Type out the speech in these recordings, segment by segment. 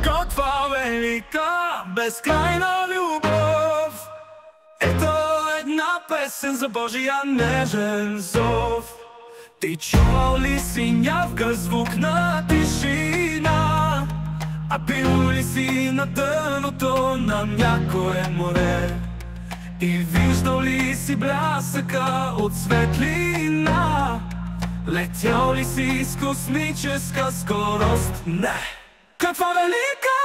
Каква велика, безкрайна любов. Ето една песен за Божия нежен зов. Ти чувал ли си някакъв звук на тишина? А бил ли си на дъното на някое море? И виждал ли си блясъка от светлина? Летял ли си с космическа скорост? Не! Каква велика,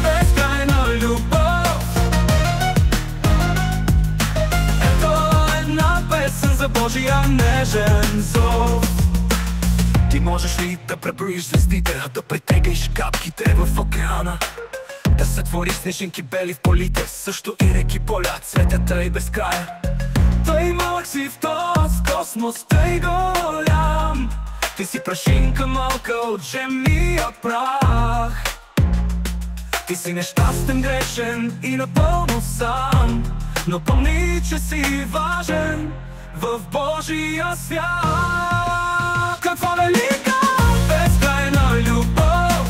безкрайна любов. Ето една песен за Божия нежен зов. Ти можеш ли да преброиш звездите, да притегаш капките в океана? Да сътвориш снежинки бели в полите, също и реки, поля, цветята и безкрая. Тъй малък си в този космос, тъй голям. Ти си прашинка малка от земния прах. Ти си нещастен, грешен и напълно сам. Но помни, че си важен в Божия свят. Каква велика, безкрайна любов.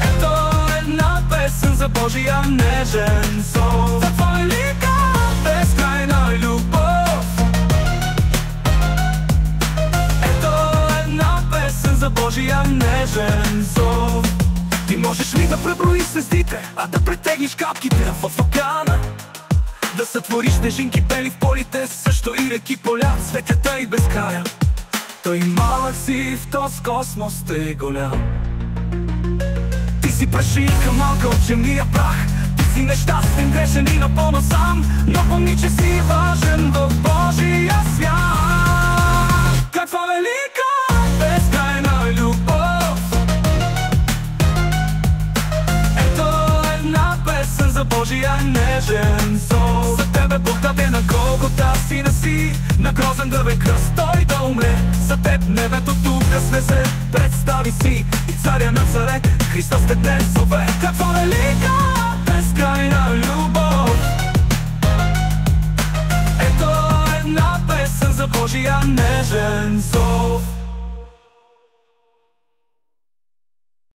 Ето една песен за Божия нежен зов. Каква велика, безкрайна любов. Ето една песен за Божия нежен зов. Ти можеш ли да преброиш звездите, а да претеглиш капките в океана? Да сътвориш снежинки бели в полите, също и реки, поля, светята и безкрая. Той малък си в този космос, тъй голям. Ти си прашинка малка от земния прах. Ти си нещастен, грешен и напълно сам. Но помни, че си важен в Божия свят. Каква велика, безкрайна любов. Ето една песен за Божия нежен зов. За тебе Бог даде на Голгота сина си, на грозен дървен кръст той да умре. За теб небето тук да слезе. Представи си и царя на царете, Христос те днес зове. Каква велика, безкрайна любов. Ето една песен за Божия нежен зов.